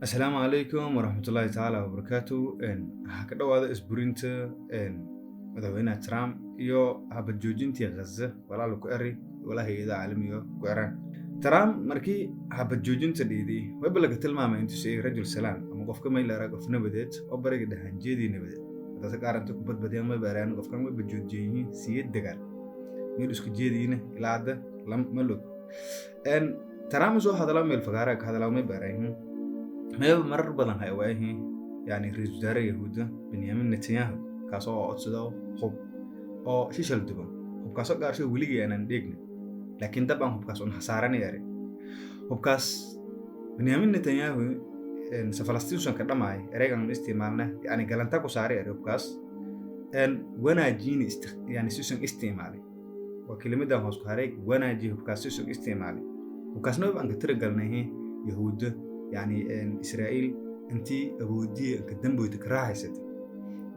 السلام عليكم ورحمة الله تعالى وبركاته. waxaa ka dhawaada isburinta madaxweynaha Trump iyo habad joojintii Gaza walaal ku eri walaal hay'adaha caalamiga ku eraan. Trump markii habad joojinta dhiiday wayba laga tilmaamay intuu sheegay rajul salaam ama qofka meel la raago nabadeed oo bariga dhahanjeedii nabadeed. Dadka qaaranta ku badbadiyaan ma baaraan qofkan way bajoojiyeen siyad dagaal. meel isku jeediina ilaa hadda lama lug. Trump soo hadalay meel fagaara ka hadalay ma baaraan. ماذا مرر بدن هاي وجهه يعني رئيس وزراء يهودا بنيامين نتنياهو كاسو أتصدوا حب أو شيء شلدبا حب كاسو قارشوا وليه أنا نديقنا لكن طبعا حب كاسو انحصارني ياري حب كاس بنيامين نتنياهو إن سفلسطين سون كذا معي رجعنا استعمالنا يعني قالنتا كوساري ياري حب كاس إن وانا جيني يعني سوسن استعمالي وكلمة ده هوس كهاريك وانا جي حب كاس سوسن استعمالي حب كاس نوب أنك ترجعنا هي يهودا يعني إسرائيل أنتي أبودية كدم بيت كراهي ست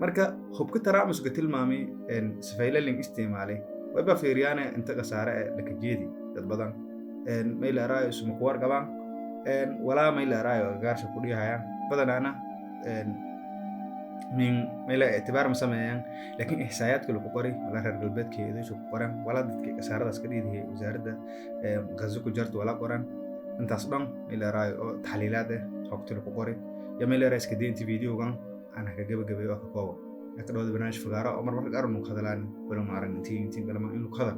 مركا خب كتر عمس قتل مامي إن سفيلة لين استعمالي ويبقى في ريانة أنت قصارة لك جيدي تبضن إن ميل راي سمكوار كمان إن ولا ميل راي وقارش كلية هيا بدن أنا إن من ميل اعتبار مسمى لكن إحصائيات كل بقري ولا رجل البيت كيدو شو قرن ولا دك قصارة دس كدي هي وزارة غزو كجرت ولا قرن أنت أصلاً إلى رأي تحليلات حكت له بقري يا ميل رأيك دي أنت فيديو كان أنا كجيب وكقوة لكن هذا برنامج فقارة عمر ما فقارة إنه خذلان ولا ما أعرف أنتي ولا ما إنه خذل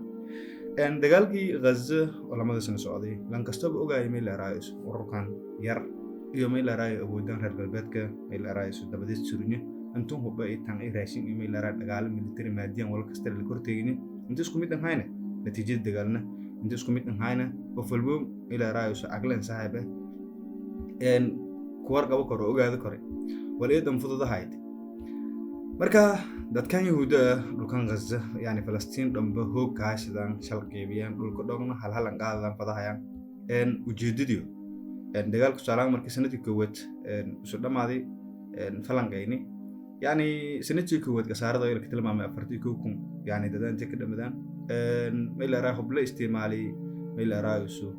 إن دجالكي غزة ولا ما دسنا سعودي لان كستوب أوجا ميل رأيس وركان ير يوم ميل رأي أبو دان هرب البيت ك ميل رأيس دبديت سرني أنتم هو بقى تان إيه رأيسين ميل رأي دجال ميلتري ماديا ولا كستر الكورتيني أنتوا سكميت هاينة نتيجة دجالنا أنتوا سكميت هاينة وفلبوم إلى رأيس عقلن صاحبه إن كوار قبوا كرو أوجا ذكري وليد مفضل هايد مركا دات كان يهودا لكان غزة يعني فلسطين دم بهو كاش دان شلقي بيان لكودون هل قاعد فضايا إن وجديديو إن دجال كسلام مركي سنتي كوت إن سودا ماضي إن فلانجيني يعني سنتي كوت كسارة ده يركتل ما أفرتي كوكم يعني ده أنت كده مدان إن ميلا راح بلا استعمالي ميلا رايسو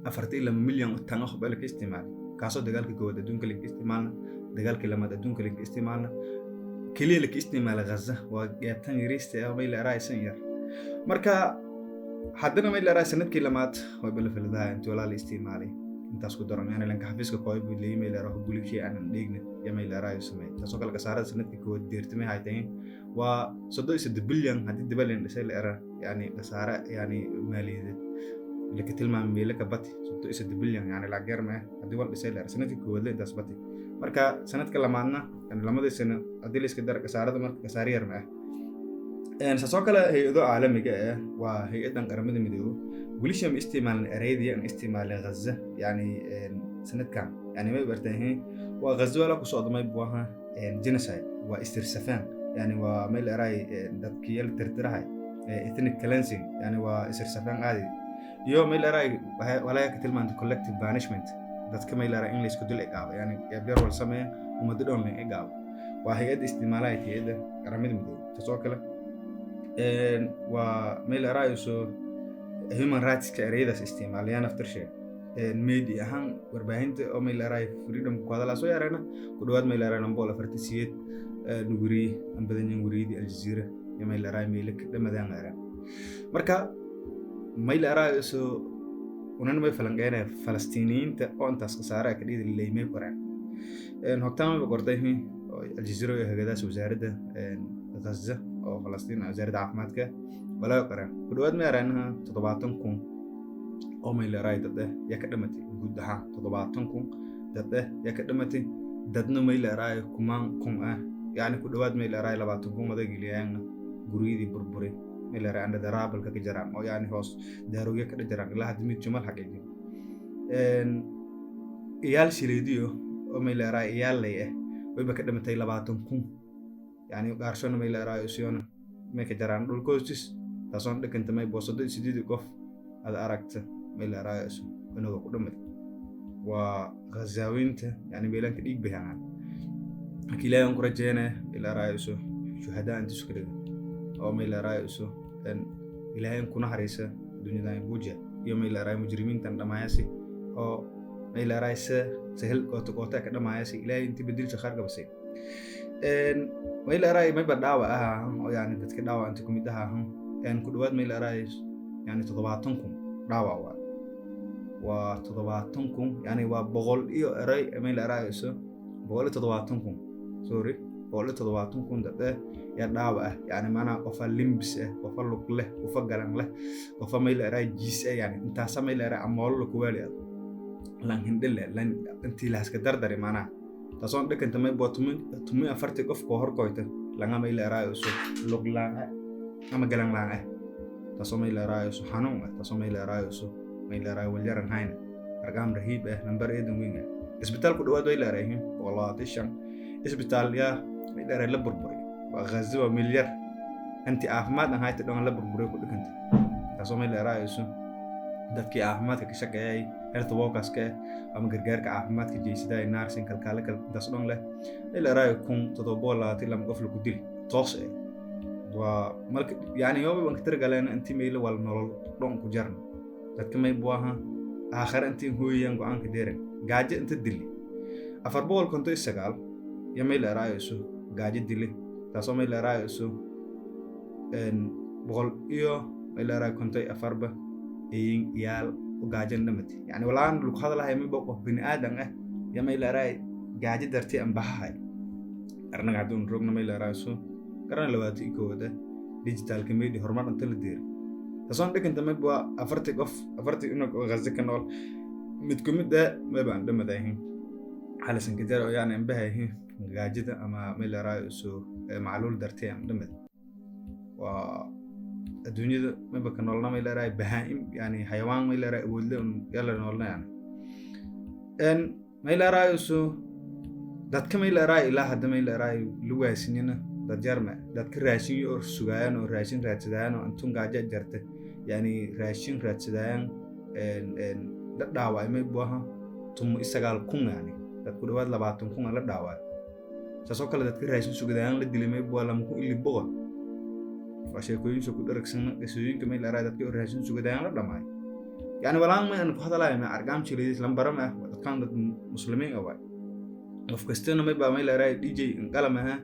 أفرتي لما مليون تناخ بالك استعمالي كاسو دجال كوت دون كلك استعمالنا دجال كلام دون كلك استعمالنا كلي لك استعمال غزة وجابتني يريست أو ميلا رايسن ير مركا حدنا ميلا رايسن كلمات ويبل في الذا أنت ولا الاستعمالي أنت أسكت درام يعني لأنك حفيزك قوي بلي ميلا راح يقولك شيء عن ديجنا يا ميلا رايسن مي تسوق لك سعر سنة كوت ديرتمي هايتين وصدق يسد بليون هدي دبلين رسالة إرا يعني سعر يعني مالي لك تلمع ميلك باتي صدق يسد بليون يعني العجار ما هدي والله رسالة سنة كوت لين تثبتي marka sanadka lamaadna in lamada sano hadii la iska daro kasaarada marka kasaari yar ma soo kale hay'ado caalamiga ah waa hay'adan qaramada midoobo walisha ma isticmaalin ereyadii aan isticmaalay Gaza yani sanadkan yani ma bartaahay waa Gaza wala ku soo dhumay buuha genocide waa istirsafaan yani waa meel eray dadkii la tirtirahay ethnic cleansing yani waa istirsafaan caadi iyo meel eray wala ka tilmaanta collective banishment dadka meel ara in la isku dil egaabo yani yabyar wal sameeyay uma dadon la egaabo waa hay'ad isticmaalay tiyada qaramada midoobo taasoo kale waa meel ara isu human rights ka ereyadaas isticmaalayaan after shay media ahaan warbaahinta oo meel ara freedom ku hadala soo yareena ku dhawaad meel ara nambool afartisiyeed nuguri aan badan yihiin wariidi Al Jazeera iyo meel ara meel ka dhamadaan ara marka meel ara isu ونحن ما فلانجانا فلسطينيين تأون تسقسارة كديد اللي ما يقرأ إن هكتام بقرديه الجزيرة هكذا وزارة غزة أو فلسطين أو وزارة عفماتك ولا يقرأ كل واحد ما يرانها تطبعاتكم أو ما اللي رايد ده يكدمتي جودها تطبعاتكم ده يكدمتي ددنا ما اللي راي كمان يعني كل واحد ما اللي راي لبعضكم هذا جليان جريدي بربري ميلا رأي عند درابل كجرام أو يعني هوس داروية كجرام الله دميت جمال حقيقي إيال شليديو أو ميلا رأي إيال ليه ويبقى كده متى لبعضكم يعني قارشون ميلا رأي أسيون ما كجرام دول كوستس تصون لك أنت ما يبوصد سديد قف هذا أركت ميلا رأي أسو إنه قدمت وغزاوينت يعني بيلان كديك بهان أكيد لا ينقر جينا إلى رأي أسو شهداء أنت سكرين أو ميلا رايسو إن إلهي كنا حريسة دنيا داي بوجة يوم ميلا راي مجرمين تندم عيسى أو ميلا رايسة sahel qoota ka dhamaayasi ilaahay intii bedel shaqar qabsay may la raay may badaawa oo yani dadka dhaawa inta kumid ku dhawaad may la raay yani 70000 dhaawa waa 70000 yani waa 100 iyo eray may la raayso 170,000 sorry 170,000 dad ya dhaawa yani maana qof limbis qof lug leh qof garan leh qof may la raay jiis yani inta samay la raay amool ku waliya lan hindile lan intii la iska dardari maana taasoo dhakanta may tumi 40 qof ko hor koyta laga may la raayso lug laan ama garan laan taasoo may la raayso xanuun taasoo may la raayso may la raay walyaran hayna arqam rahiib number eedan weyn isbitaal ku dhawaad way la raayeen wallahi shan isbitaal ya may la raay la burburay waa Gaza waa milyar anti caafimaad aan hayta dhan la burburay ku dhiganta taasoo may la raayso dadkii caafimaadka ka shaqeeyay health workers ka ama gargaarka caafimaadka jeesiday nursing kalkaale taas dhan leh may la raay kun 700 qof lagu dil toos waa marka yani yoba waan ka tirgaleen intii may la wal nolol dhan ku jarno dadka may buaha aakhir intii hooyaan go'aan ka deeran gaajo inta dili 459 ya may la raayso gaajo dili taasoo may la raayso boqol iyo may la raay kontay afarba yaal gaajo dhamati yani walaan lagu hadalahay may qof bini aadan ya may la raay gaajo dartii aan bahay arnaga haduu rogna may la raayso garan lawaati kooda digital media hormar inta la deer taasoo dhiganta may baa 40 qof 40 inuu Gaza ka nool mid kumid may baan dhamadayn halasan kadar oo yani bahay gaajida ama may la raayso macluul dartii aan dhamad waa adduunyada may ba ka noolna may la raay bahaim yani xayawaan may la raay awoodle yalla noolna yani may la raayso dadka may la raay ilaa hadda may la raay luwaasinina dad jarma dadka raashin oo sugayaan oo raashin raadsadaan oo antun gaajo jarta yani raashin raadsadaan dad dhaaway may buaha tum isagaal kun yani dadku dhawaad 20,000 la dhaaway taasoo kale dadka raashin sugayaan la dilay may buaha lamku ili boqol sheekooyin ku dharagsan qisooyinka may la raay dadka raashin sugayaan la dhamaay yani walaan ma aan ku hadalay ma arqam jileedis lambar ma dadkan dad muslimiin ah way qof kastana may ba may la raay DJ qalamaha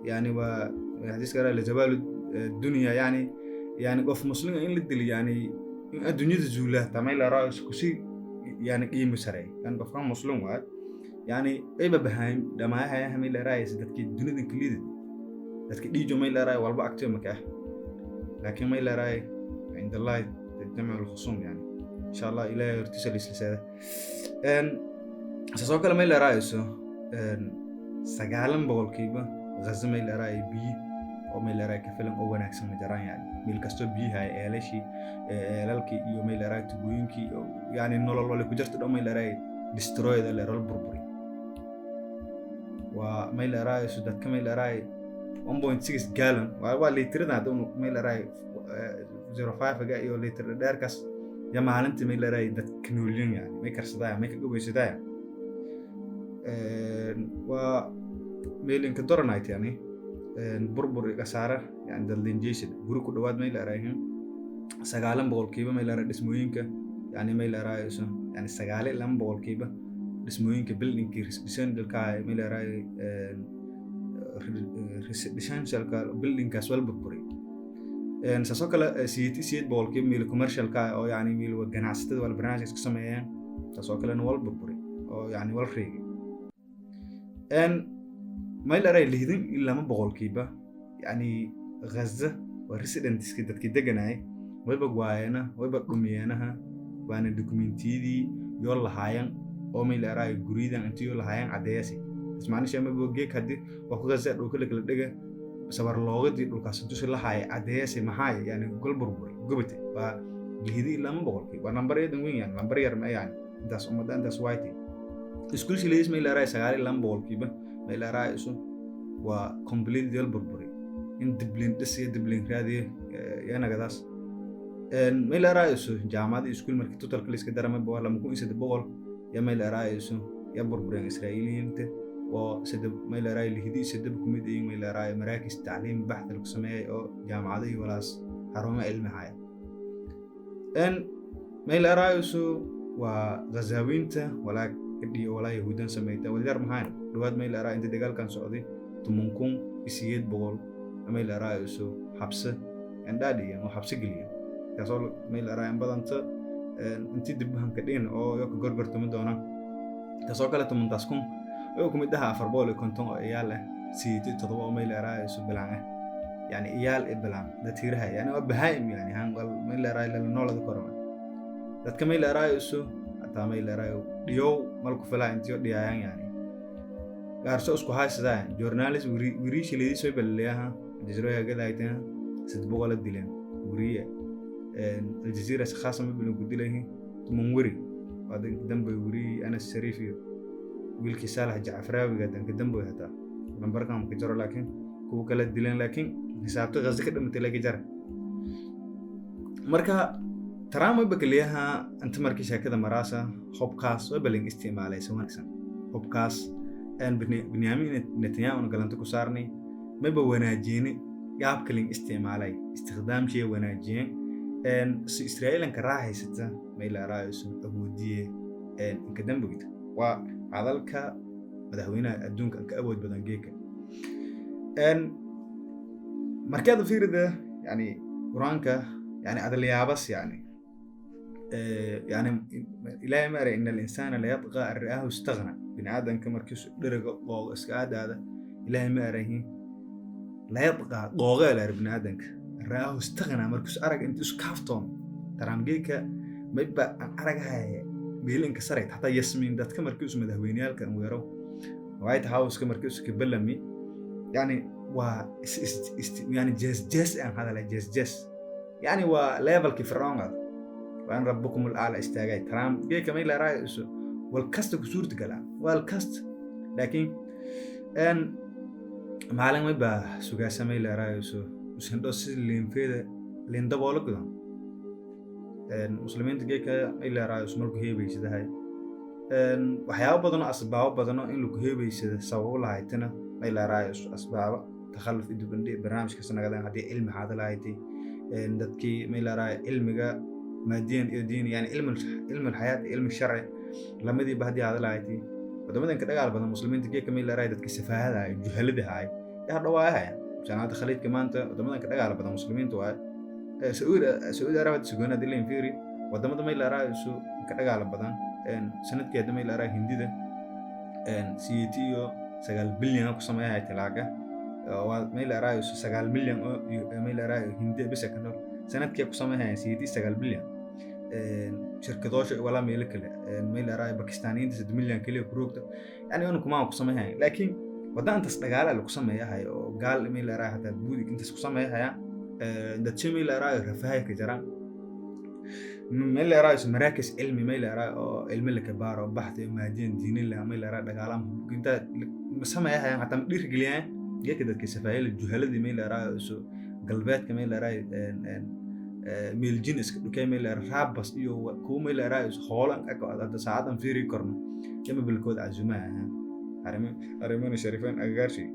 يعني وحديث كلام لزوال الدنيا يعني قف مسلم إن للدل يعني الدنيا تزوله تعمل رأس كسي يعني قيمة سريع كان قف مسلم واحد يعني أي ببهايم لما هي هميل رأس تذكر الدنيا كليد تذكر دي جميل رأي والبا أكتر مكاه لكن ما إلا رأي عند الله تجمع الخصوم يعني إن شاء الله إلى ارتسل السلسلة أساسا كلام إلا رأسه سجالم بقول كيبا غزة ما إلا رأي بي أو ما إلا رأي كفيلم أو وناكسن مجران يعني ميل كستو بي هاي إلاشي إلالكي يو ما إلا رأي تبوينكي يعني نول الله لكجرت أو ما إلا رأي destroy ده لرال بربري وما إلا رأي سودات كما إلا رأي 1.6 gallon waa litir hada uu meel raay 0.5 ga iyo litir dheerkas ya maalintii meel raay dad kanoolin yani ma karsadaan ma ka gobaysadaan waa meelin ka doranayt yani burbur iga saara yani dallinjeeshid guri ku dhawaad meel raay 9% meel raay dhismooyinka yani meel raay yani 9% dhismooyinka buildingkii residential dalka meel raay residential building kaas wal burburi saasoo kale siid boolkii meel commercial ka oo yani meel ganacsatada wal barnaamijka ka sameeyaan saasoo kale wal burburi oo yani wal reegi meel aray leedin ilaa 100% yani Gaza waa residents dadkii deganay way bagwaayana way badhumiyanaha waana dokumentiyadii yoo lahaayeen oo meel aray guriidan intii yoo lahaayeen cadeeyay ismaani shama bogeek hadii waa ku Gaza dhulka la kala dhiga sabar loogadii dhulkaas intuu si lahaay cadeeyay maxay yani gol burburi gubtay waa leedin ilaa 100% waa number yeedan weyn yani number yar ma yani intaas umadan intaas white iskuul shileys meel aray 9% meel aray isu waa complete del burburi in discipline raadiye yana gadaas meel aray isu jaamacada iskuul markii total class ka darama baa la muku isad boqol ya meel aray isu ya burburin Israa'iiliyiinta وسد ما إلى رأي الهدي سد بكميدين ما إلى رأي مراكز تعليم بحث القسمية أو جامعاتي ولا حرمة علم هاي إن ما إلى رأي سو وغزاوينته ولا kadhiyo walaa yahuudan sameeyta wadaar maxaan dhawaad meel araa inta dagaalkan socday tumunkun isiyeed boqol meel araa isu xabse andhaadhiyan oo xabse geliya kaasoo meel araa in badanta intii dibbahan ka dhigin oo yo ka gorgortami doonaan kaasoo kale tumuntaas kun oo kumid aha 450 oo iyaal ah siyeed 7 oo meel araa isu bilaan يعني إيال إبلام ده تيرها يعني وبهايم يعني هنقول ما إلا رأي للنول ذا كرمه ده كم إلا رأي إسو أتا ما إلا رأي ديو مالك فلا إنتيو ديايان يعني قارسو إسكو هاي سداين جورناليس وريش اللي يسوي بالليها الجزيرة كده هايتها ستبوغ للدلين وريه الجزيرة خاصة ما بينو قد له تمنوري وهذا دنبو وري أنا الشريفي ويلكي صالح جعفراوي قدن كدنبو هتا نمبركم كجرو لكن كو كلا دلين لكن حسابته غزة كده متلاقي جرى مركا ترى ما بكليها أنت مركشة كده مراسة حب كاس وبلين استعماله سوانكسن حب كاس أن بنيامين نتنياهو نقلنتكو صارني ما بوناجيني جاب كلين استعماله استخدام شيء وناجين أن إسرائيل كراهي ستة ما إلى رئيس أبودية أن كدم بقيت وعذلك مدهوينا الدون كأبود بدن جيك أن مركز فير ده يعني قرانك يعني هذا اللي يابس يعني يعني إلى ما أرى إن الإنسان لا يطغى أن رآه استغنى بني آدم كمركز درجة ضوء إسكاد هذا إلى ما أراه لا يطغى ضوء لا بني آدم رآه استغنى مركز أرق أنت سكافتون ترى مجيك ما يبقى أرق هاي بيلين كسرت حتى يسمين ده كمركز مدهوينيال كانوا يروا وعيت هاوس كمركز كبلمي يعني يعني جس هذا لا جس يعني وليفل كيف رانغ وان ربكم الاعلى استاجاي ترام جاي كمان لا رايس والكاست كسورت كلام والكاست لكن ان معلم ما با سوغا سمي لا رايس وسندوس لين فيدا لين دبولو كده ان مسلمين جاي كا لا رايس مركو هيبيسده هاي ان waxyaabo badan oo asbaabo badan oo in lagu heebeysado sabab lahaaytana ما إلا رأيش أسباب تخلف إدو بندي برنامج كسنة قدام هدي علم هذا لايتي دتكي ما إلا رأي علمك ماديا دين يعني علم الحياة علم الشرع لما دي بهدي هذا لايتي وده مثلا كده قال بدل المسلمين تجي كم إلا رأي دتكي سفاهة هاي جهل ده هاي يا رواها يعني عشان هذا خليت كمان وده مثلا كده قال بدل المسلمين تواي سعود عربي سجونا دي اللي ينفيري وده مثلا ما إلا رأي سو كده قال بدل سنة كده ما إلا رأي هندي ده سيتيو 9 bilyan ku sameeyahay talaaga oo meel araayo 9 milyan oo meel araayo hindi bas ka nool sanadkii ku sameeyahay 9 bilyan shirkadoosha wala meel kale meel araayo Pakistaaniyiinta 7 milyan kaliya ku roogta yani inuu kuma ku sameeyahay laakiin wadaantas dagaal lagu sameeyahay oo gaal meel araayo hada buudi intaas ku sameeyahay dad meel araayo rafahay ka jiraan ميل رأيس مراكز علمي ميل رأي علم الكبار وبحث مادين دين الله ميل رأي دجالهم كنت مسمى يعني حتى مدير جليان جا كده كسفاهيل الجهالة دي ميل رأي سو قلبات كميل رأي ميل جنس كميل راب بس يو كو ميل رأي خالق أكو هذا ساعات في ريكورنا كم بالكود عزماء هرمين الشريفين أجارشي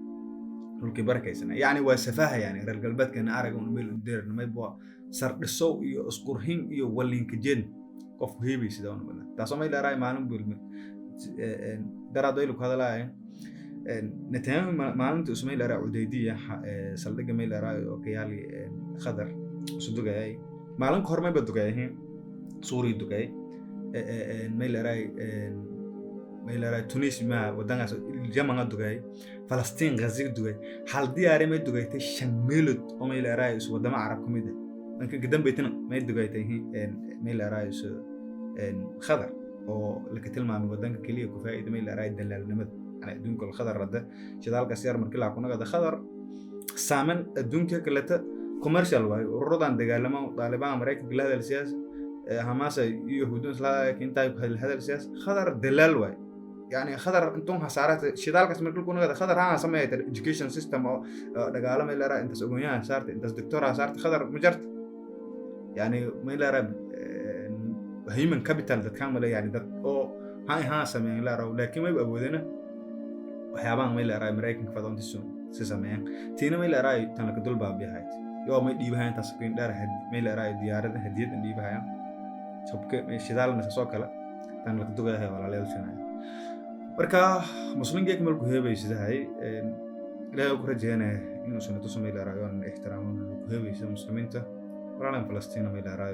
الكبار كيسنا يعني وسفاهة يعني القلبات كان عارق ونميل الدير ما يبغى سر الصو يو أسكورهين يو ولين كجن قف هيبي سداون بنا تاسمع إلى رأي معلوم بالم درا دويلو كهذا لا نتهم معلوم تسمع إلى رأي عديدية سلدق ما إلى رأي وكيالي خضر صدق هاي معلوم كهرمي بدقة هي سوري دقة ما إلى رأي ما إلى رأي تونس ما ودنا الجماعة دقة فلسطين غزة دقة حال دي أريم دقة تشملت وما إلى رأي ودنا عرب كميدة أنك قدام بيتنا ما يدقى يتهي ميل رايس خضر أو لكتل مع مقدمك كليه كفاية ميل رايد دلال نمد يعني دون كل خضر رده شدال كسير مركلا كنا قد خضر سامن دون كلته كوميرشال واي ورودان دجال ما طالبان أمريكا كل هذا السياسة حماس يهودون سلا كنت هذا السياسة خضر دلال واي يعني خضر أنتم حسارات شدال كسر مركلا كنا قد خضر ها سميه education system أو دجال ما إلا رأي أنت سأقوليها صارت أنت دكتورة صارت خضر مجرد يعني ما إلا رب هيمن كابيتال ده كامل يعني ده أو هاي سمين لا رو لكن ما يبقى بودنا وحيابان ما إلا رأي أمريكا كفادون تسون سسمين تينا ما إلا رأي تنلك دول باب بيهايت يوم ما يديبها أنت سكين دار هد ما إلا رأي ديارة هدية نديبها سبك شدال نسوق كلا تنلك دوجها ولا ليل شناي marka muslimgeek markuu heebaysidahay ilaahay ku rajeynaya inuu sunnada Soomaali raayo in ixtiraamo ku heebaysa muslimiinta walaalan Falastiin ma ilaa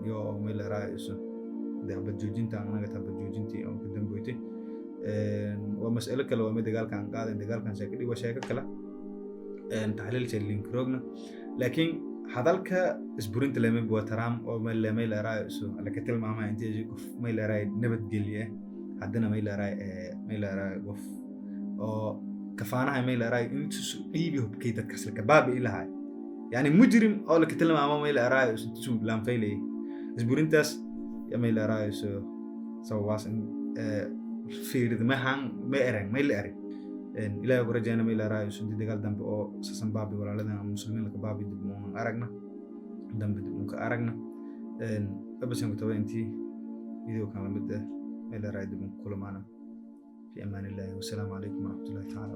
yo ma ilaa daba joojinta anaga taba joojintii oo ka dambeeyay waa mas'alo kale oo dagaalkan qaaday dagaalkan sheekadii waa sheeko kale taxliil jelin krogna laakiin hadalka isburinta lama buu taraam oo ma la raayo ala ka tilmaamay intii qof ma la raayo nabad geliye haddana ma la raayo qof oo kafaanaha ma la raayo intuu dhiibi hubkay dadka isla kabaabi ilahay yani mujrim oo la ka tilmaamay ma la raayo suu laan faylay isburintaas ya ma la raayo sawaas fiirid ma han ma erang ma la erang ilaahay ku rajayna ma la raayo soo dagaal dambe oo sasan baabi walaaladan muslimiin ka baabi dib oo aragna dambe dib oo ka aragna abasan ku tawayntii video kan la mid ah ma la raayo dib kulamaana fi amaan ilaahi wa salaamu alaykum wa rahmatullahi ta'ala